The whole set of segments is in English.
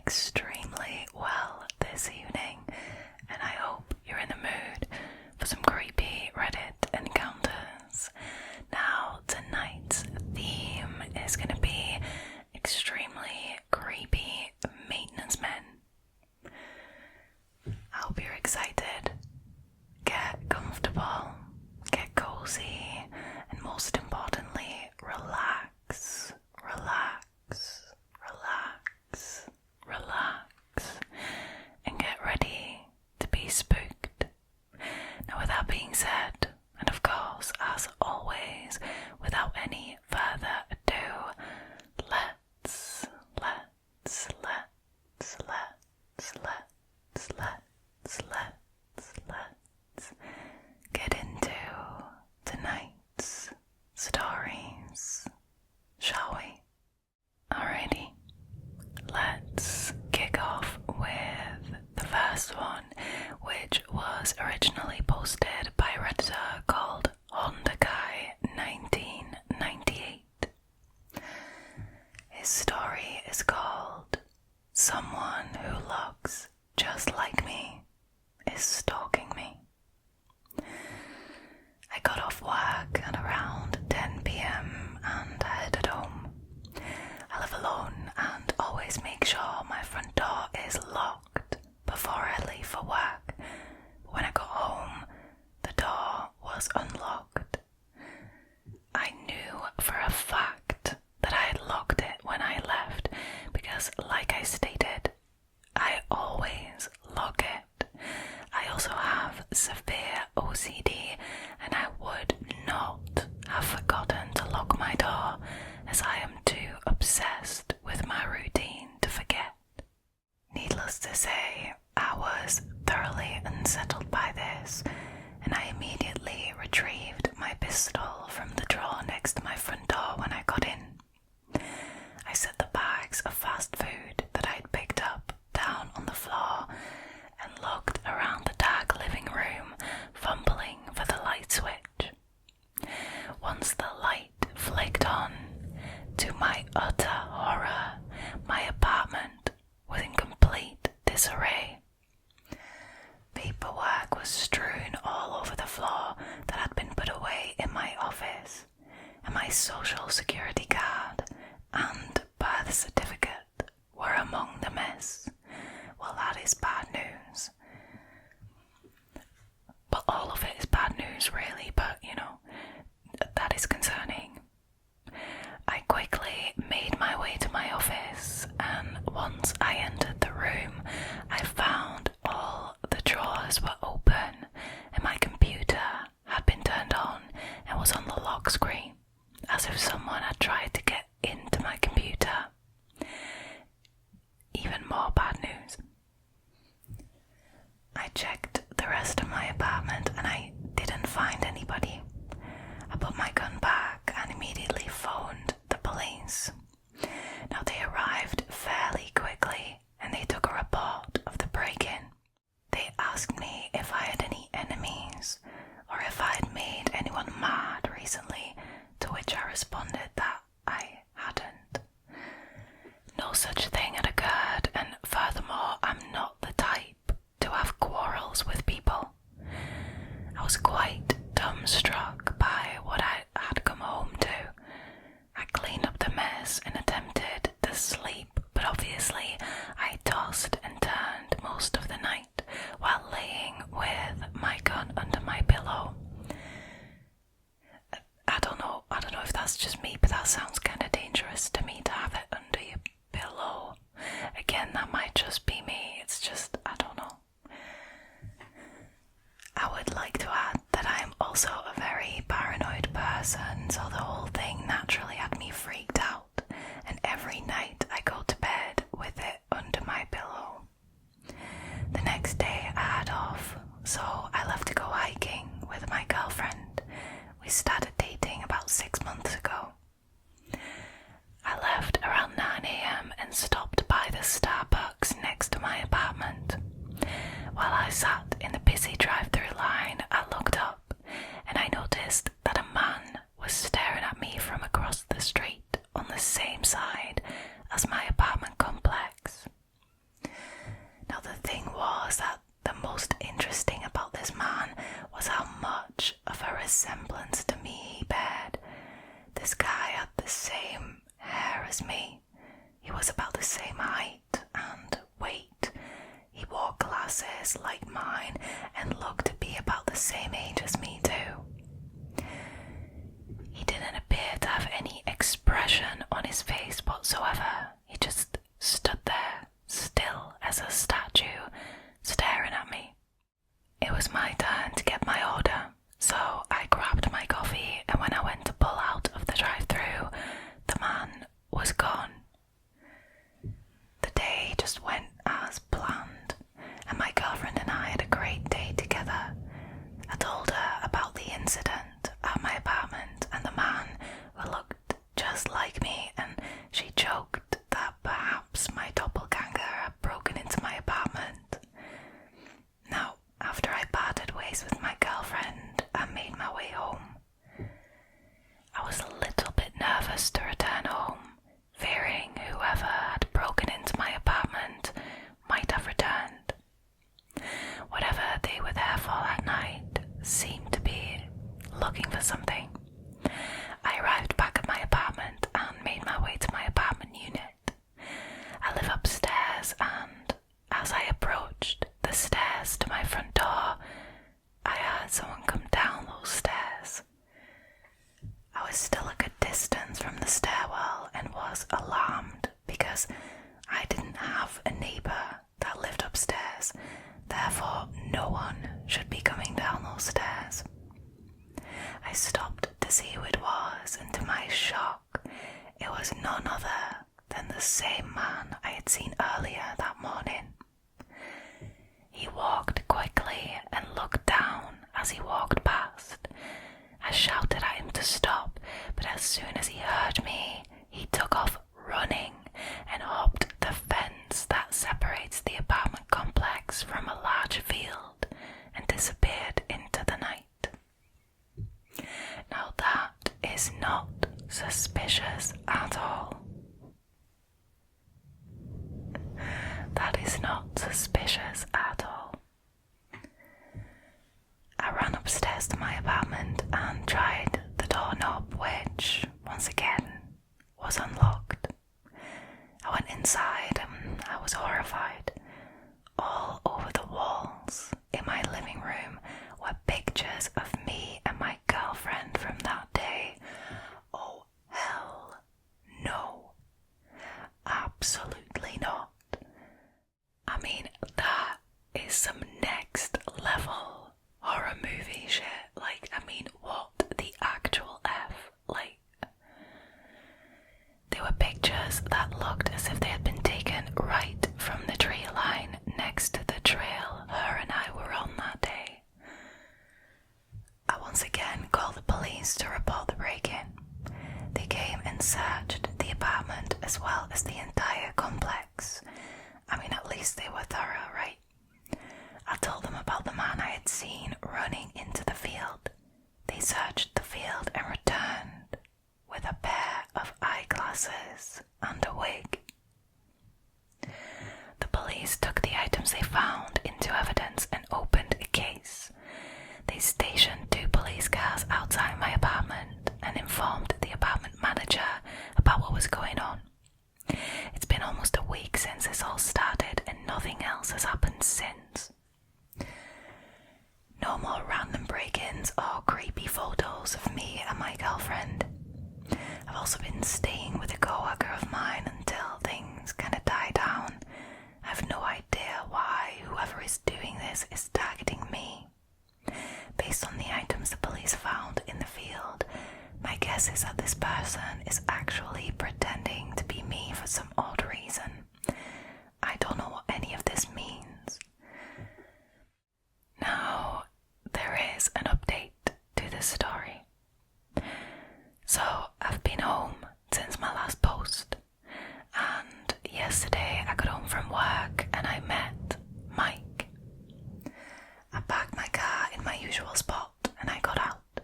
extremely well this evening, and I hope you're in the mood for some creepy Reddit encounters. Now, tonight's theme is going to be extremely creepy maintenance men. I hope you're excited. Get comfortable, get cozy, and most importantly, relax, and get ready to be spooked. Now, with that being said, and of course, as always, without any further ado, let's get into tonight's stories, shall we? Alrighty, let's kick off with the first one, which was originally posted by a Redditor called Guy 1998. His story is called Someone Who Looks Just Like Me is Stalking Me. I got off work at around 10 p.m. and I headed home. I live alone and always make sure my front door is locked before I leave for work. But when I got home, the door was unlocked. I knew for a fact that I had locked it when I left because, like I stated, I always lock it. I also have severe OCD and I would not have forgotten to lock my door, as I am too obsessed with my routine to forget. Needless to say, I was thoroughly unsettled by this, and I immediately retrieved my pistol from the drawer next to my front door when I got in. I set the bags of fast food that I'd picked up down on the floor and looked around the dark living room, fumbling for the light switch. Once the light flicked on, to my utter horror, my apartment was in complete disarray. Paperwork was strewn all over the floor that had been put away in my office, and my social security card and birth certificate were among the mess. Well, that is bad news. But all of it is bad news, really, but that is concerning. I quickly made my way to my office, and once I entered the room, I found all the drawers were open and my computer had been turned on and was on the lock screen, as if someone had tried to get into my computer. Even more bad news. I checked the rest of my apartment and I didn't find anybody. I put my gun back and immediately phoned the police. Now, they arrived fairly quickly and they took a report of the break-in. They asked me if I had any enemies or if I had made anyone mad recently, to which I responded that I hadn't. No such thing had occurred, and furthermore, I'm not the type to have quarrels with people. I was quite dumbstruck by what I had come home to. I cleaned up the mess and attempted to sleep, but obviously I tossed and turned most of the night while laying with my gun under my pillow. I don't know if that's just me, but that sounds kind of dangerous to me, to have it under your pillow. Again, that might just be me, it's just, I don't know. I would like to add that I am also a very paranoid person, so the whole thing naturally had me freaked out, and every night I go to bed with it no one should be coming down those stairs. I stopped to see who it was, and to my shock, it was none other than the same man I had seen earlier that morning. He walked quickly and looked down as he walked past. I shouted at him to stop, but as soon as he heard me, he took off running and hopped the fence that separates the apartment complex from a large field and disappeared into the night. Now that is not suspicious at all. That is not suspicious at all. I ran upstairs to my apartment and tried the doorknob, which, once again, was unlocked. I went inside and I was horrified. All over the walls in my living room were pictures of me and my girlfriend from that day. Oh, hell no. Absolutely not. I mean, that is some next level horror movie shit. Like, I mean, what the actual F? Like, they were pictures that looked as if they had been taken right from the tree line next to the trail her and I were on that day. I once again called the police to report the break-in. They came and searched the apartment as well as the entire complex. I mean, at least they were thorough, right? I told them about the man I had seen running into the field. They searched the field and returned with a pair of eyeglasses and a wig. The police took the items they found into evidence and opened a case. They stationed 2 police cars outside my apartment and informed the apartment manager about what was going on. It's been almost a week since this all started and nothing else has happened since. No more random break-ins or creepy photos of me and my girlfriend. I've also been staying with a co-worker of mine until things kind of die down. I have no idea why whoever is doing this is targeting me. Based on the items the police found in the field, my guess is that this person is actually pretending to be me for some odd reason. I don't know what any of this means. Now, there is an update to this story. So, I've been home since my last post, and yesterday I got home from work and I met Mike. I parked my car in my usual spot and I got out,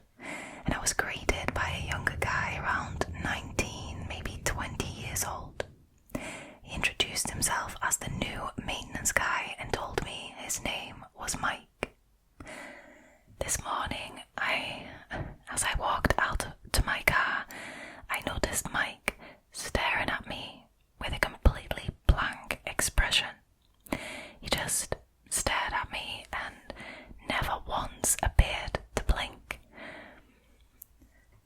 and I was greeted by a younger guy around 19, maybe 20 years old. He introduced himself as the new maintenance guy and told me his name was Mike. This morning, as I walked out to my car, I noticed Mike staring at me with a completely blank expression. He just stared at me and never once appeared to blink.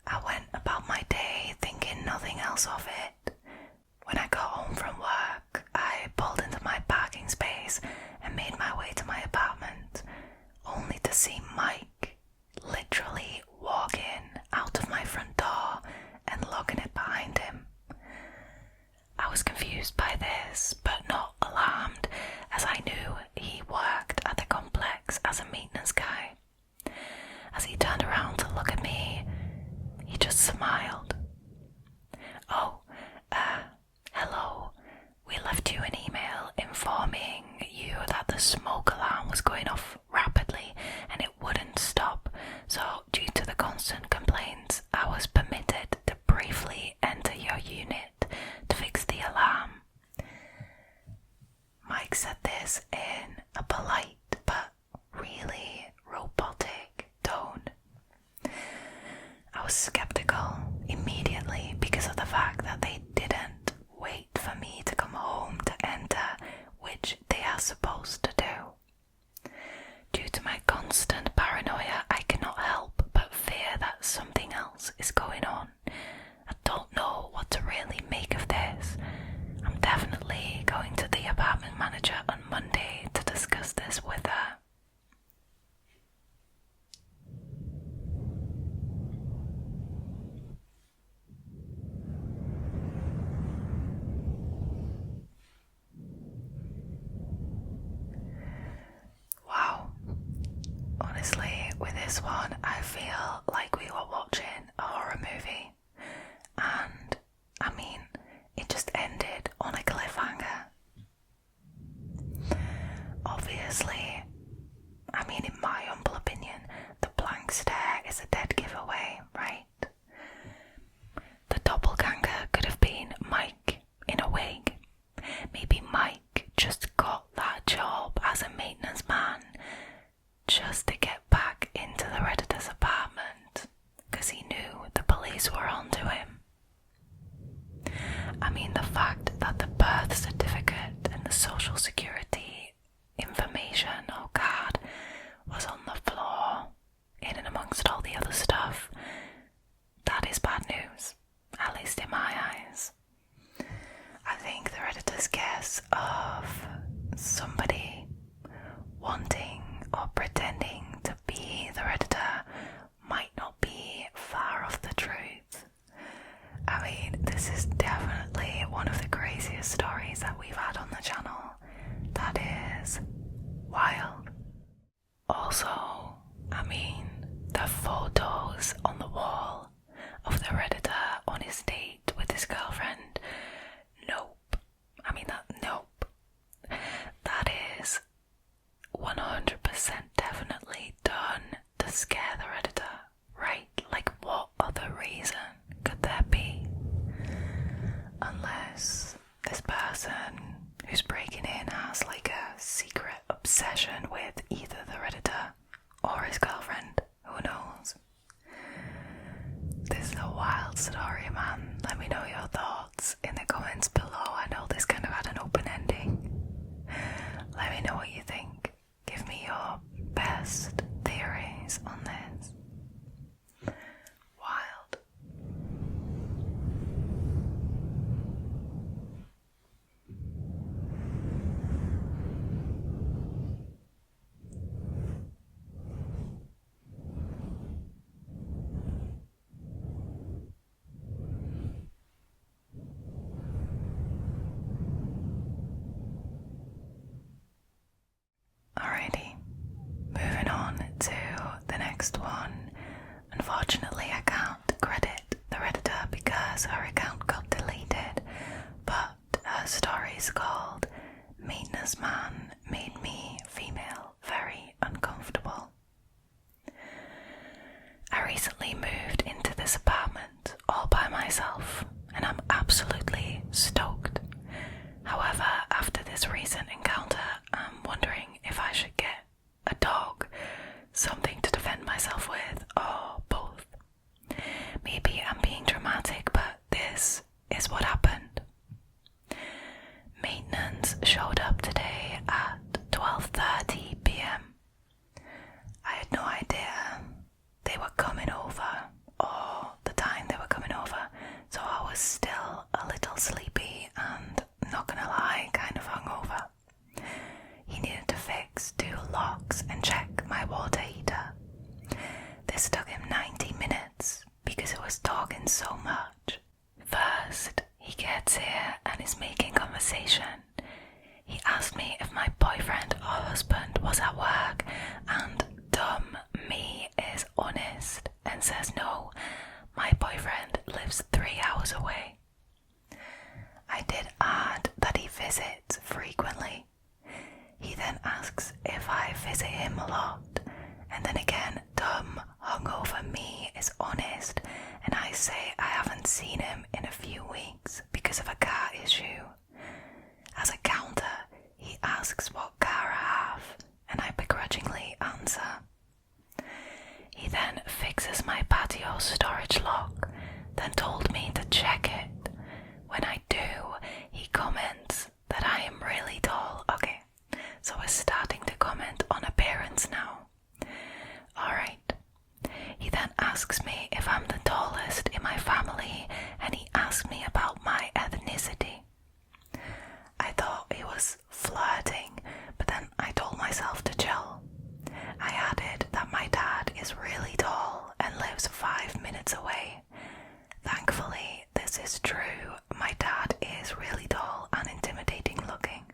I went about my day thinking nothing else of it. When I got home from work, I pulled into my parking space and made my way to my apartment, only to see Mike literally walk in out of my front door and locking it behind him. I was confused by this, but not alarmed, as I knew he worked at the complex as a maintenance guy. As he turned around to look at me, he just smiled. "Oh, hello. We left you an email informing you that the smoke alarm was going off rapidly and it wouldn't stop, so due to the constant complaints, I was permitted to briefly enter your unit to fix the alarm." Mike said this in a polite but really robotic tone. I was skeptical immediately because of the fact that they didn't wait for me to come home to enter, which they are supposed to do. Due to my constant paranoia, I cannot help but fear that something else is going on. I don't know what to really make of this. I'm definitely going to the apartment manager on Monday to discuss this with this one, I feel like we were watching a horror movie, and I mean, it just ended on a cliffhanger. Obviously, I mean, in my humble opinion, the blank stare is a dead giveaway, right? The doppelganger could have been Mike in a wig. Maybe Mike just got that job as a maintenance man just to get back into the Redditor's apartment because he knew the police were onto him. I mean, the fact that the birth certificate and the social security information or card was on the floor in and amongst all the other stuff, that is bad news, at least in my eyes. I think the Redditor's guess of somebody wanting or pretending to be the Redditor might not be far off the truth. I mean, this is definitely one of the craziest stories that we've had on the channel. That is wild. Also, I mean, the photos on the wall of the Redditor on his date with his girlfriend, nope. I mean, nope. That is 100% definitely done to scare the Redditor, right? Like, what other reason could there be? Unless this person who's breaking in has like a secret obsession with either the Redditor or his girlfriend. Who knows? This is a wild story, man. Let me know your thoughts in the comments below. I know this kind of had an open ending. Let me know what you think. Give me your best theories on this. Wild. Alrighty, moving on to the next one. Unfortunately, I can't credit the Redditor because her account got deleted, but her story is called Maintenance Man Made Me Female Very Uncomfortable. I recently moved into this apartment all by myself, and I'm absolutely stoked. However, after this recent encounter, I'm wondering if I should get a dog, something to defend myself with, or both. Maybe I'm being dramatic, but this is what happened. Maintenance showed up today at 12:30 p.m. I had no idea they were coming over, or the time they were coming over, so I was still a little sleepy and, not gonna lie, kind of hungover. He needed to fix 2 locks and check my water heater. This took him 90 minutes because it was talking so much. First, he gets here and is making conversation. He asked me if my boyfriend or husband was at work, and dumb me is honest and says no, my boyfriend lives 3 hours away. I did add that he visits frequently. He then asks if I visit him a lot, and then again, dumb, hungover me is honest, and I say I haven't seen him in a few weeks because of a car issue. As a counter, he asks what car I have, and I begrudgingly answer. He then fixes my patio storage lock, then told me to check it. When I do, he comments that I am really tall. Okay, so we're starting to comment on appearance now. Alright. He then asks me if I'm the tallest in my family, and he asks me about my ethnicity. I thought he was flirting, but then I told myself to chill. I added that my dad is really tall and lives 5 minutes away. Thankfully, this is true. My dad is really tall and intimidating looking.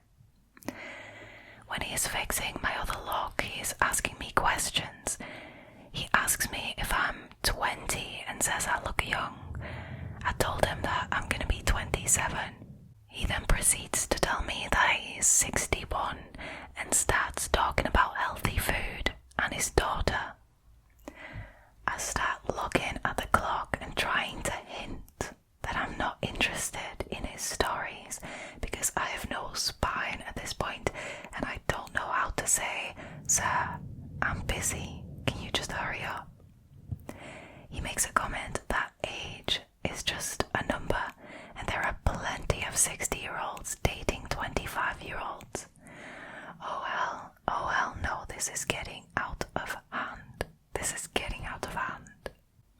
When he is fixing my other lock, he is asking me questions. He says I look young. I told him that I'm gonna be 27. He then proceeds to tell me that he's 61 and starts talking about healthy food and his daughter. I start looking at the clock and trying to hint that I'm not interested in his stories because I have no spine at this point and I don't know how to say, "Sir, I'm busy, can you just hurry up?" He makes a comment that age is just a number and there are plenty of 60-year-olds dating 25-year-olds. Oh well, no, this is getting out of hand. This is getting out of hand.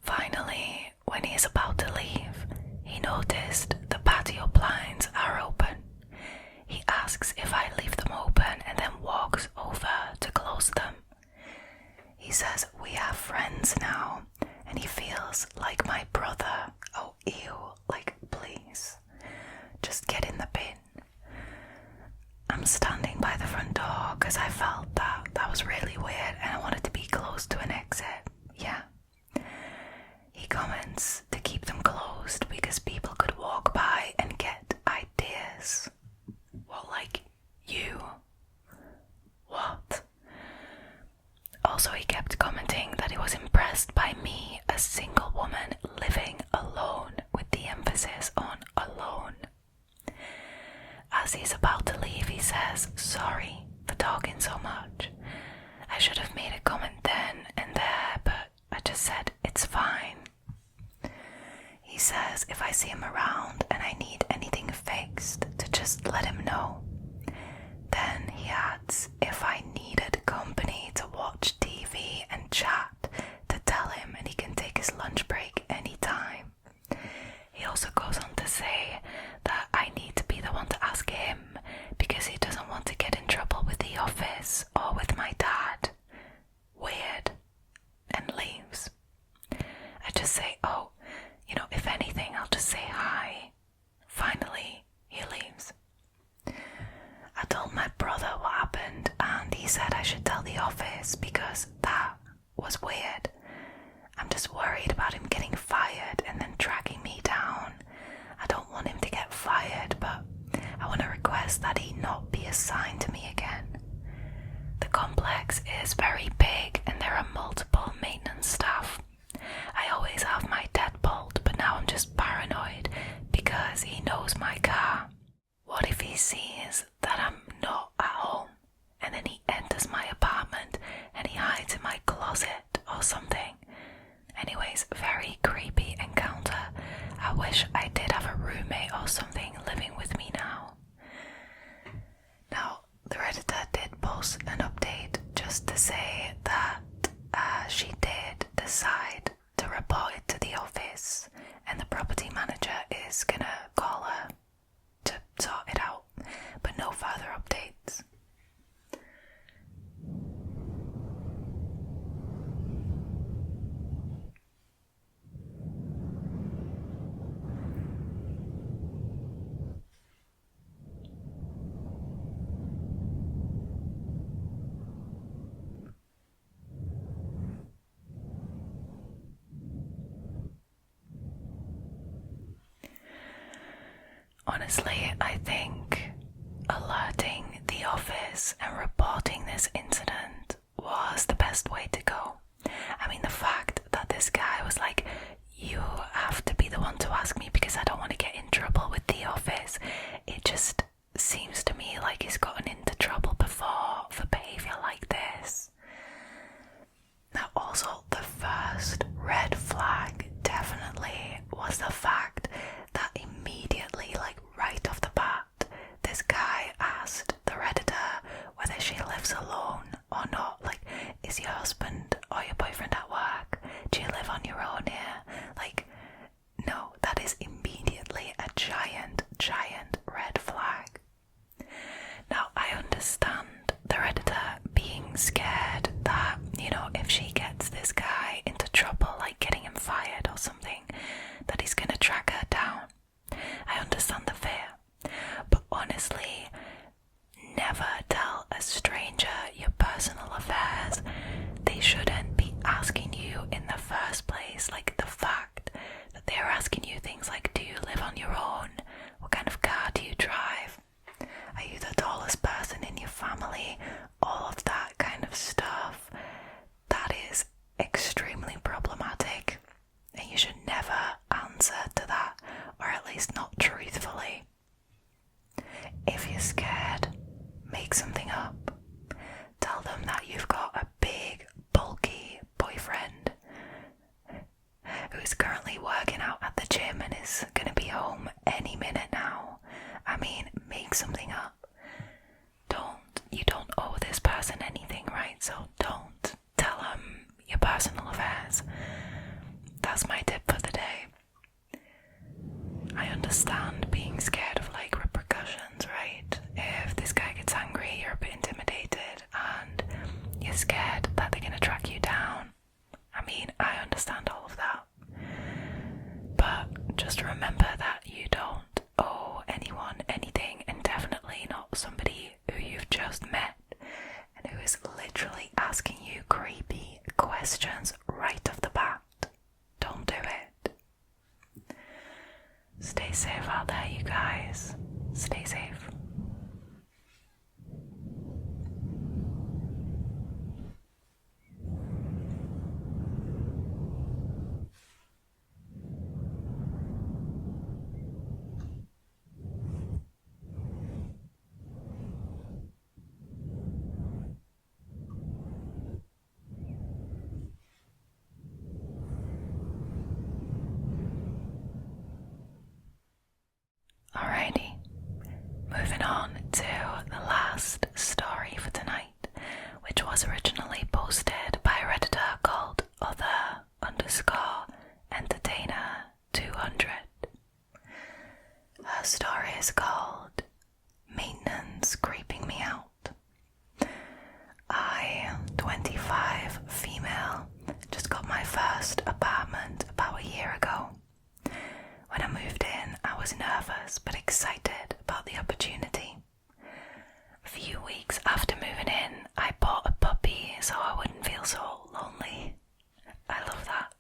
Finally, when he is about to leave, he noticed the patio blinds are open. He asks if I leave them open and then walks over to close them. He says we are friends now and he feels like my brother. Oh, ew, like please, just get in the bin. I'm standing by the front door because I felt that was really weird and I wanted to be close to an exit. Yeah. He comments to keep them closed because people could walk by and get ideas. Well, like you? What? Also, he kept commenting that he was impressed by me, a single woman living alone, with the emphasis on alone. As he's about to leave, he says, "Sorry for talking so much. I should have made a comment then and there, but I just said it's fine." He says if I see him around and I need anything fixed, to just let him know. Then he adds if I needed company to watch TV and chat, to tell him and he can take his lunch break anytime. He also goes on to say that I need to be the one to ask him because he doesn't want to get in trouble with the office or with my dad. Weird. And leaves. I just say, oh, if anything, I'll just say hi. Finally, he leaves. I told my brother what happened and he said I should tell the office because that was weird. I'm just worried about him getting fired and then tracking me down. I don't want him to get fired, but I want to request that he not be assigned to me again. The complex is very big and there are multiple maintenance staff. I always have my deadbolt, but now I'm just paranoid because he knows my car. What if he sees that I'm not at home and then he enters my apartment and he hides in my closet or something? Anyways, very creepy encounter. I wish I did have a roommate or something living with me now. Now, the Redditor did post an update just to say that she did decide to report it to the office and the property manager is gonna call her to sort it out, but no further updates. Honestly, I think alerting the office and reporting this incident was the best way to go. I mean, the fact that this guy was like, you have to be the one to ask me because I don't want to get in trouble with the office, it just seems to me like he's gotten into trouble before for behaviour like this. Now also, the first red flag definitely was the fact that immediately, like right off the bat, this guy asked the Redditor whether she lives alone or not. Like, is your husband or your boyfriend at work? Do you live on your own here? Like, no, that is immediately a giant red flag. Now, I understand the Redditor being scared that, if she gets this guy into trouble, like getting him fired or something, that he's gonna track her down. I understand the fear, but honestly, never tell a stranger your personal affairs. They shouldn't be asking you in the first place. Like, the fact make something up. Tell them that you've got a big, bulky boyfriend who is currently working out at the gym and is going to be home any minute now. I mean, make something up. You don't owe this person anything, right? So don't tell them your personal affairs. That's my tip for the day. I understand being scared of like repercussions, right? If this guy gets angry, you're a bit intimidated and you're scared that they're going to track you down. I mean, I understand all of that. But just remember that you don't owe anyone anything, and definitely not somebody who you've just met and who is literally asking you creepy questions right off the bat. Don't do it. Stay safe out there, you guys. Stay safe. Alrighty, moving on to the last story for tonight, which was originally posted by a Redditor called other_entertainer200. Her story is called Maintenance Creeping Me Out. I, 25, female, just got my first apartment about a year ago. When I moved in, I was nervous but excited about the opportunity. A few weeks after moving in, I bought a puppy so I wouldn't feel so lonely. I love that.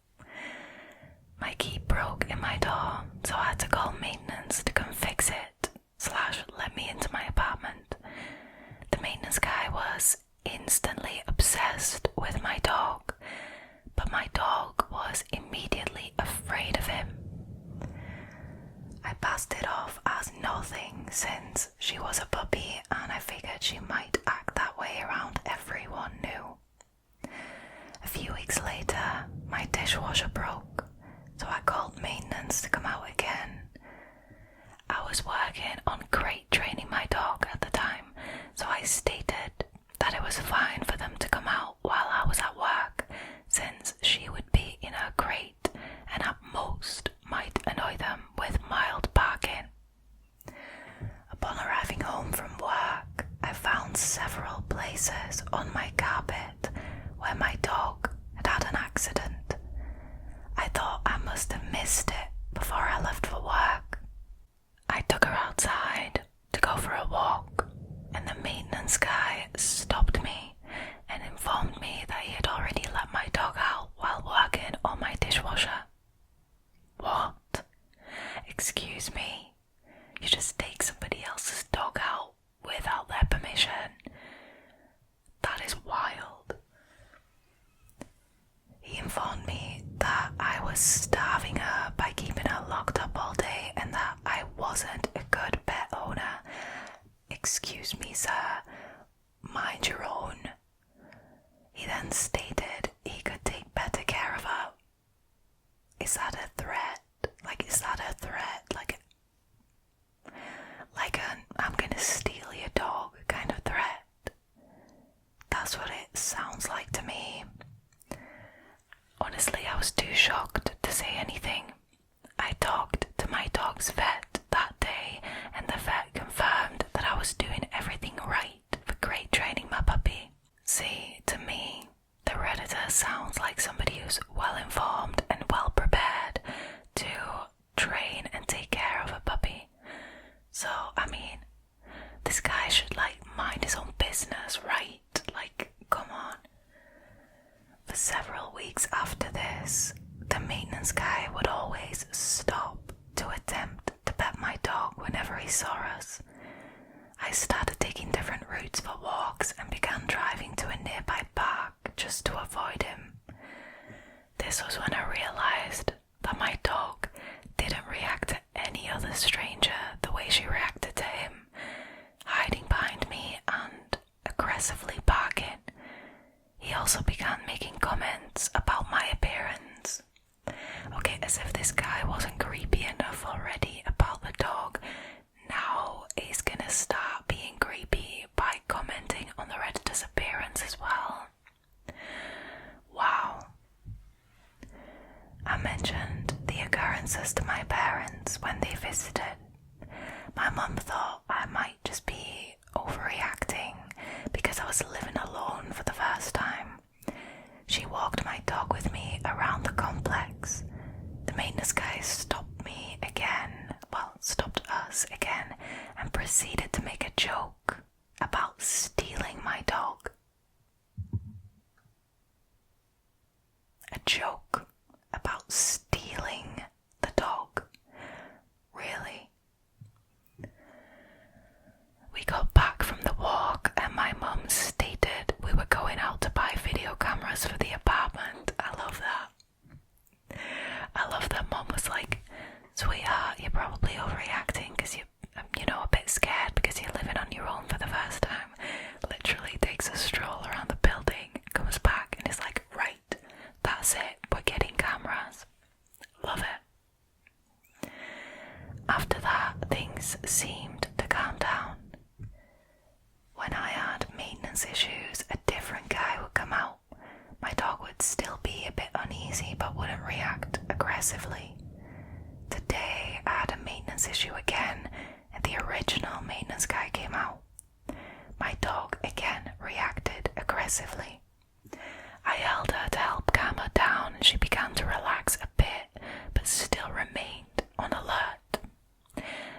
My key broke in my door, so I had to call maintenance to come fix it / let me into my apartment. The maintenance guy was instantly obsessed with my dog, but my dog was immediately afraid of him. I passed it off as nothing since she was a puppy and I figured she might act that way around everyone new. A few weeks later, my dishwasher broke, so I called maintenance to come out again. I was working on crate training my dog at the time, so I stated that it was fine for them to come out while I was at work, since she would be in her crate and at most might annoy them with mild barking. Upon arriving home from work, I found several places on my carpet where my dog had had an accident. I thought I must have missed it before I left for work. I took her outside to go for a walk, and the maintenance guy stopped me and informed me that he had already let my dog out while working on my dishwasher. What? Excuse me? You just take somebody else's dog out without their permission? That is wild. He informed me that I was starving her by keeping her locked up all day and that I wasn't a good pet owner. Excuse me, sir. Mind your own. He then stated he could take better care of her. Is that a threat? Is that a threat? I'm gonna steal your dog kind of threat. That's what it sounds like to me. Honestly, I was too shocked to say anything. I talked to my dog's vet that day, and the vet confirmed that I was doing everything right for crate training my puppy. See, to me, the Redditor sounds like somebody who's well informed and well prepared to train and take care of a puppy. So, I mean, this guy should mind his own business, right? Come on. For several weeks after this, the maintenance guy would always stop to attempt to pet my dog whenever he saw us. I started taking different routes for walks and began driving to a nearby park just to avoid him. This was when I realized that my dog didn't react to any other stranger the way she reacted to him, hiding behind me and aggressively. I yelled her to help calm her down and she began to relax a bit, but still remained on alert.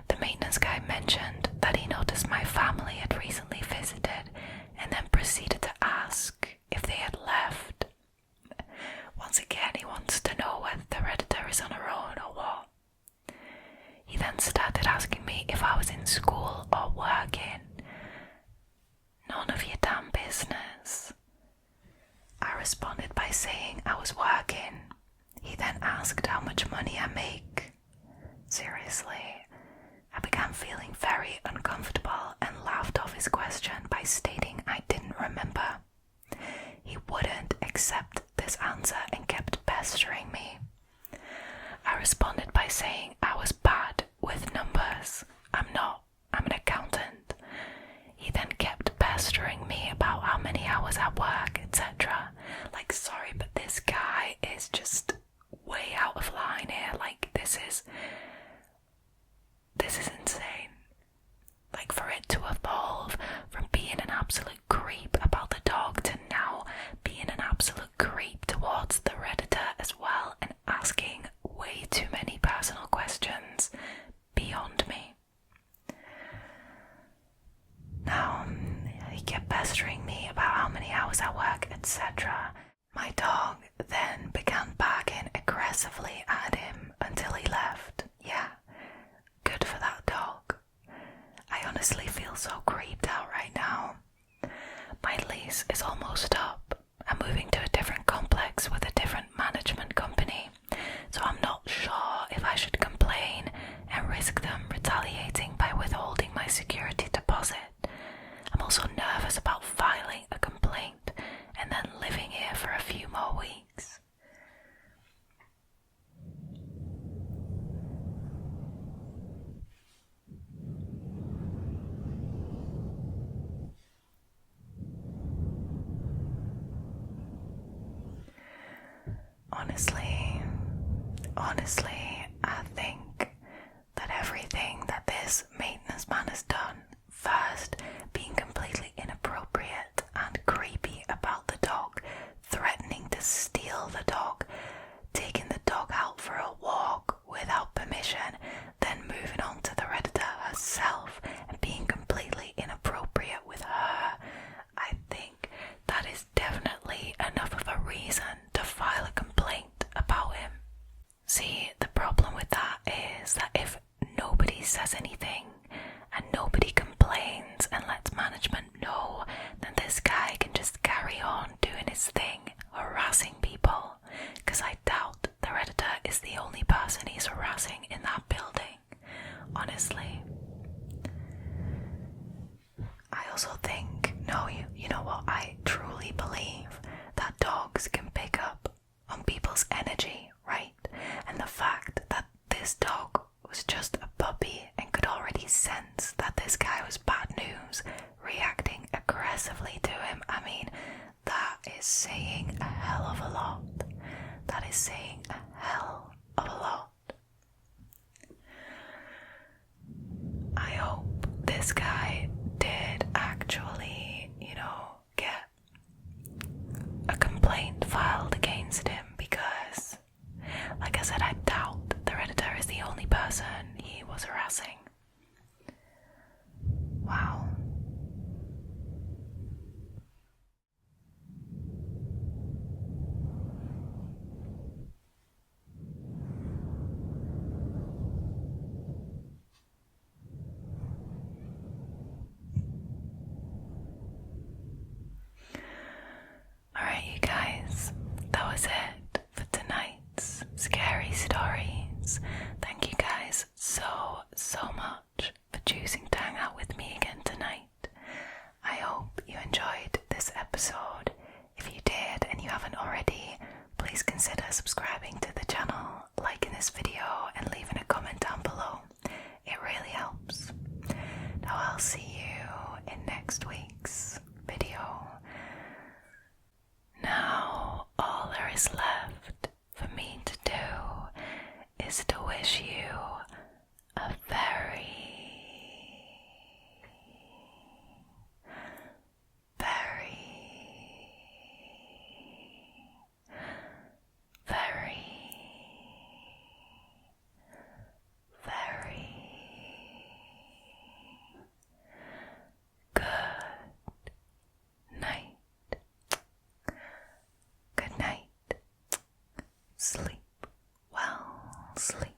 The maintenance guy mentioned that he noticed my family had recently visited and then proceeded to ask if they had left. Once again, he wants to know whether the Redditor is on her own or what. He then started asking me if I was in school or working. None of your damn business. I responded by saying I was working. He then asked how much money I make. Seriously, I began feeling very uncomfortable and laughed off his question by stating I didn't remember. He wouldn't accept this answer and kept pestering me. I responded by saying I was bad with numbers. I'm not. I'm an accountant. He then kept pestering me about how many hours I work, etc. Like, sorry, but this guy is just way out of line here. Like, this is insane. Like, for it to evolve from being an absolute creep about the dog to now being an absolute creep towards the Redditor as well and asking way too many personal questions, beyond me. Now, he kept pestering me about how many hours I work, etc. My dog then began barking aggressively at him until he left. Yeah, good for that dog. I honestly feel so creeped out right now. My lease is almost up. I'm moving to a different complex with a different management company, so I'm not sure if I should complain and risk them retaliating by withholding my security deposit. I'm also nervous about filing a complaint and then living here for a few more weeks. Honestly, I think that everything that this maintenance man has done, first being completely inappropriate and creepy about the dog, threatening to steal the dog, taking the dog out for a walk without permission, then moving on to the Redditor herself and being completely inappropriate with her, I think that is definitely enough of a reason to file a complaint about him. See, the problem with that is that if nobody says anything and nobody complains and lets management know, then this guy can just carry on doing his thing, harassing people, because I doubt the Redditor is the only person he's harassing in that building, honestly. I also think, you know what, I truly believe that dogs can pick up on people's energy, right? And the fact that this dog was just a puppy and could already sense that this guy was bad news, reacting aggressively to him, I mean, that is saying a hell of a lot. That is saying a hell of a lot. I hope this guy did actually, get a complaint filed against him, because, like I said, I doubt the Redditor is the only person he was harassing. Wow. sleep.